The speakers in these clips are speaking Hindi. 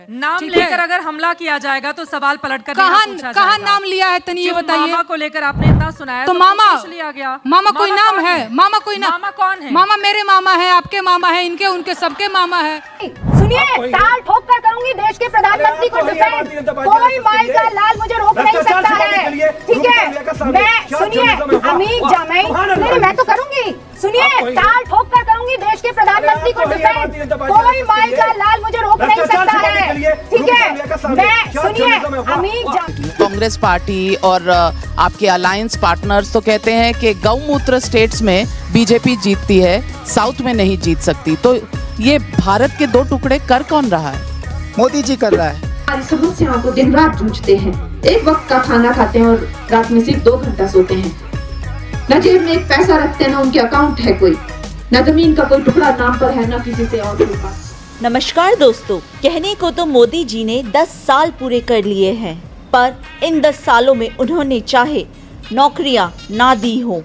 नाम लेकर अगर हमला किया जाएगा तो सवाल पलट कर कहाँ नाम लिया है तनी ये बताइए। मामा को लेकर आपने इतना सुनाया तो मामा लिया गया। मामा कोई नाम है? मामा कोई नाम? मामा कौन है? मामा मेरे मामा है, आपके मामा है, इनके उनके सबके मामा है। सुनिए, ताल ठोक कर करूंगी देश के प्रधानमंत्री को डिफेंड। कोई माई का लाल मुझे रोक नहीं सकता है, ठीक है। मैं सुनिए अमीर जामई, नहीं मैं तो करूंगी। सुनिए, ताल ठोक कर करूंगी देश के प्रधानमंत्री को डिफेंड। कोई माई का लाल मुझे रोक नहीं सकता है, ठीक है। मैं सुनिए अमीर जामई। कांग्रेस पार्टी और आपके अलायंस पार्टनर्स तो कहते हैं कि गौमूत्र स्टेट्स में बीजेपी जीतती है, साउथ में नहीं जीत सकती। तो ये भारत के दो टुकड़े कर कौन रहा है? मोदी जी कर रहा है। हमारी समस्याओं को दिन रात जूझते हैं, एक वक्त का खाना खाते हैं और रात में सिर्फ 2 घंटा सोते हैं। न जेब में एक पैसा रखते हैं, न उनके अकाउंट है कोई, न जमीन का कोई टुकड़ा नाम पर है, न किसी से और के पास। नमस्कार दोस्तों, कहने को तो मोदी जी ने 10 साल पूरे कर लिए हैं, पर इन 10 सालों में उन्होंने चाहे नौकरियां ना दी हो,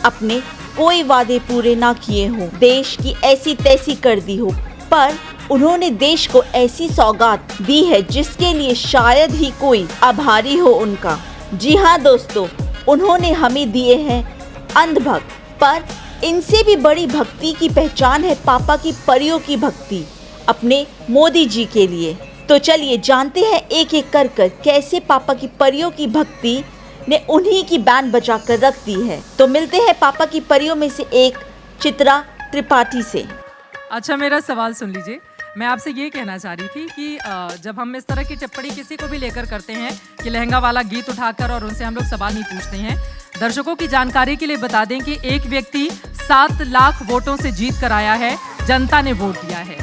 अपने कोई वादे पूरे ना किए हों, देश की ऐसी तैसी कर दी हो, पर उन्होंने देश को ऐसी सौगात दी है जिसके लिए शायद ही कोई आभारी हो उनका। जी हाँ दोस्तों, उन्होंने हमें दिए हैं अंधभक्त, पर इनसे भी बड़ी भक्ति की पहचान है पापा की परियों की भक्ति अपने मोदी जी के लिए। तो चलिए जानते हैं एक एक कर कैसे पापा की परियों की भक्ति ने उन्हीं की बैंड बजा कर रख दी है। तो मिलते हैं पापा की परियों में से एक चित्रा त्रिपाठी से। अच्छा, मेरा सवाल सुन लीजिए। मैं आपसे ये कहना चाह रही थी कि जब हम इस तरह की टिप्पणी किसी को भी लेकर करते हैं कि लहंगा वाला गीत उठाकर और उनसे हम लोग सवाल नहीं पूछते हैं, दर्शकों की जानकारी के लिए बता दें कि एक व्यक्ति 7 लाख वोटों से जीत कर आया है, जनता ने वोट दिया है,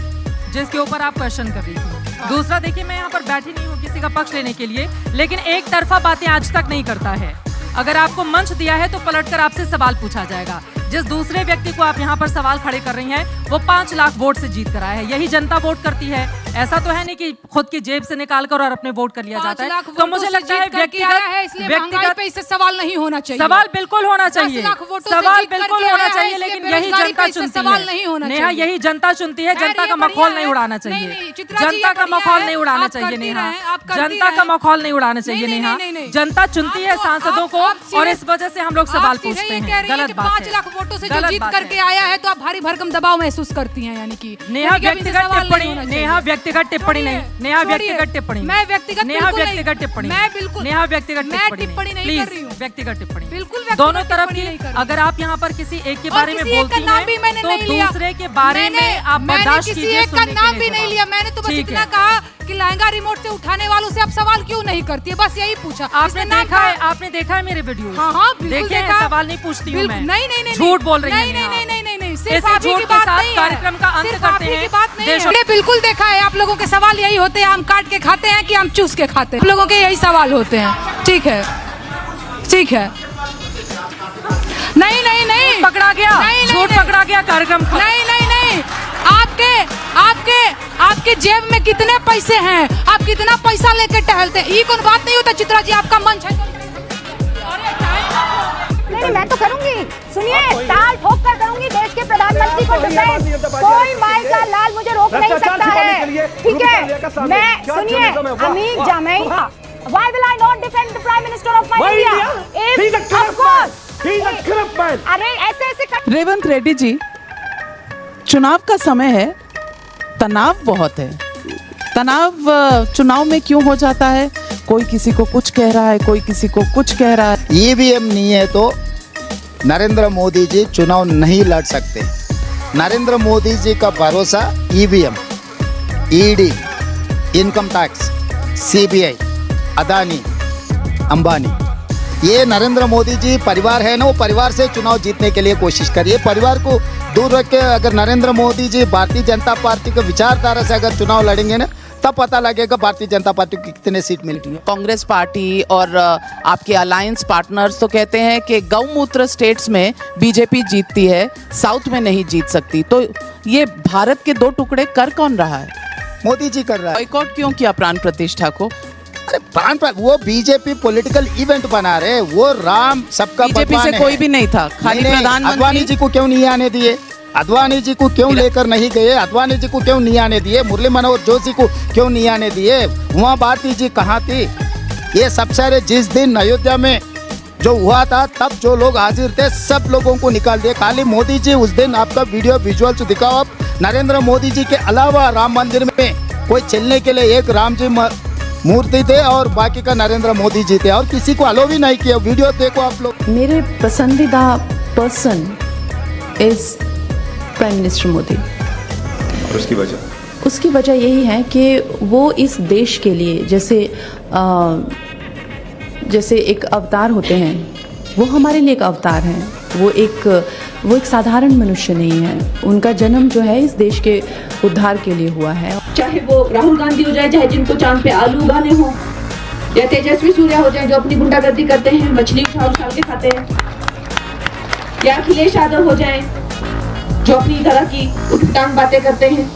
जिसके ऊपर आप क्वेश्चन कर रही थी। दूसरा देखिए, मैं यहाँ पर बैठी नहीं हूँ किसी का पक्ष लेने के लिए, लेकिन एक तरफा बातें आज तक नहीं करता है। अगर आपको मंच दिया है तो पलटकर आपसे सवाल पूछा जाएगा। जिस दूसरे व्यक्ति को आप यहाँ पर सवाल खड़े कर रही हैं वो 5 लाख वोट से जीत कर आया है। यही जनता वोट करती है, ऐसा तो है नहीं कि खुद की जेब से निकाल कर और अपने वोट कर लिया जाता है। तो मुझे लगता है व्यक्तिगत पे इससे सवाल नहीं होना चाहिए। सवाल बिल्कुल होना चाहिए, सवाल बिल्कुल होना चाहिए, लेकिन यही जनता चुनती है नेहा, यही जनता चुनती है। जनता का मखौल नहीं उड़ाना चाहिए, जनता का मखौल नहीं उड़ाना चाहिए नेहा, जनता का मखौल नहीं उड़ाना चाहिए नेहा। जनता चुनती है सांसदों को और इस वजह से हम लोग सवाल पूछते हैं। गलत बात है। 5 लाख वोटों से जो जीत करके आया है तो आप भारी भरकम दबाव महसूस करती हैं, यानी कि नेहा व्यक्तिगत टिप्पणी, नेहा व्यक्तिगत टिप्पणी नहीं, नेहा व्यक्तिगत टिप्पणी, मैं व्यक्तिगत नेहा व्यक्तिगत टिप्पणी, मैं बिल्कुल नेहा व्यक्तिगत टिप्पणी नहीं कर रही हूँ, व्यक्तिगत टिप्पणी बिल्कुल दोनों तरफ की। अगर आप यहाँ पर किसी एक के बारे में बोलती हैं तो दूसरे के बारे में आप बर्दाश्त कीजिए। किसी एक का नाम भी नहीं लिया, मैंने तो बस इतना कहा कि लहंगा रिमोट से उठाने वालों से आप सवाल क्यों नहीं करती है, बस यही पूछा। आपने देखा है मेरे वीडियो? हाँ, देखे हैं, सवाल नहीं पूछती हूँ मैं। नहीं, झूठ बोल रही है। नहीं, सिर्फ आप ही की बात नहीं है, कार्यक्रम का अंत करते हैं। बात नहीं है। बिल्कुल देखा है, आप लोगों के सवाल यही होते हैं, आम काट के खाते हैं कि आम चूस के खाते हैं, आप लोगों के यही सवाल होते हैं। ठीक है, ठीक है। नहीं पकड़ा गया, झूठ पकड़ा गया कार्यक्रम। नहीं, आपके जेब में कितने पैसे हैं, आप कितना पैसा लेके टहलते हैं, ये कौन बात नहीं होता। चित्रा जी, आपका मंच है। नहीं मैं तो करूंगी। सुनिए, ताल ठोक कर करूंगी देश के प्रधानमंत्री को डिफेंड। कोई माई का लाल मुझे रोक नहीं सकता है, ठीक है। मैं सुनिए अमीर जामई, why will I not defend the Prime Minister of my India? Of course. अरे ऐसे रेवंत रेड्डी जी, चुनाव का समय है, तनाव बहुत है। तनाव चुनाव में क्यों हो जाता है? कोई किसी को कुछ कह रहा है, कोई किसी को कुछ कह रहा है। ईवीएम नहीं है तो नरेंद्र मोदी जी चुनाव नहीं लड़ सकते। नरेंद्र मोदी जी का भरोसा EVM, ED, income tax, CBI, Adani, Ambani, ये नरेंद्र मोदी जी परिवार है ना, वो परिवार से चुनाव जीतने के लिए कोशिश करिए। परिवार को दूर रख के अगर नरेंद्र मोदी जी भारतीय जनता पार्टी के विचारधारा से अगर चुनाव लड़ेंगे ना, तब पता लगेगा भारतीय जनता पार्टी को कितने सीट मिलती है। कांग्रेस पार्टी और आपके अलायंस पार्टनर्स तो कहते हैं कि गौमूत्र स्टेट्स में बीजेपी जीतती है, साउथ में नहीं जीत सकती। तो ये भारत के दो टुकड़े कर कौन रहा है? मोदी जी कर रहा है। बॉयकॉट क्यों किया प्राण प्रतिष्ठा को? अरे वो बीजेपी पॉलिटिकल इवेंट बना रहे, वो राम सबका बीजेपी से कोई भी नहीं था, खाली प्रधानमंत्री। अडवाणी जी को क्यों नहीं आने दिए? अडवाणी जी को क्यों लेकर नहीं गए? अडवाणी जी को क्यों नहीं आने दिए? मुरली मनोहर जोशी को क्यों नहीं आने दिए? उमा भारती जी कहाँ थी? ये सब सारे जिस दिन अयोध्या में जो हुआ था तब जो लोग हाजिर थे सब लोगों को निकाल दिए। खाली मोदी जी उस दिन आपका वीडियो विजुअल्स दिखाओ। आप नरेंद्र मोदी जी के अलावा राम मंदिर में कोई चलने के लिए एक राम जी मूर्ति थे और बाकी का नरेंद्र मोदी जी थे और किसी को अलो भी नहीं किया। वीडियो देखो आप लोग। मेरे पसंदीदा person is prime minister Modi. उसकी वजह यही है कि वो इस देश के लिए जैसे एक अवतार होते हैं, वो हमारे लिए एक अवतार हैं। वो एक साधारण मनुष्य नहीं है। उनका जन्म जो है इस देश के उद्धार के लिए हुआ है। चाहे वो राहुल गांधी हो जाए, चाहे जिनको चांद पे आलू उगाने हो, या तेजस्वी सूर्या हो जाए जो अपनी गुंडागर्दी करते हैं, मछली उछाल उछाल के खाते हैं, या अखिलेश यादव हो जाए जो अपनी तरह की उठटांग बातें करते हैं,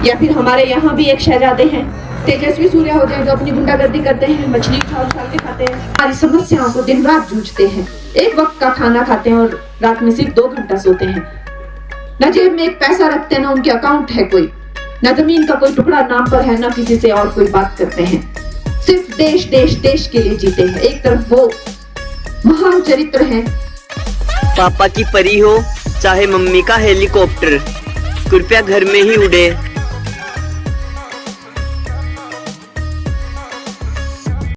या फिर हमारे यहाँ भी एक शहजादे हैं तेजस्वी सूर्या हो जाए जो अपनी गुंडागर्दी करते हैं, मछली उछाल उछाल के खाते हैं, हमारी समस्याओं को दिन रात जूझते हैं, एक वक्त का खाना खाते हैं और रात में सिर्फ 2 घंटा सोते हैं, न जेब में एक पैसा रखते हैं, न उनके अकाउंट है कोई, न जमीन का कोई टुकड़ा नाम पर है, न किसी से और कोई बात करते हैं, सिर्फ देश देश देश के लिए जीते हैं। एक तरफ वो महान चरित्र है। पापा की परी हो चाहे मम्मी का हेलीकॉप्टर, कृपया घर में ही उड़े।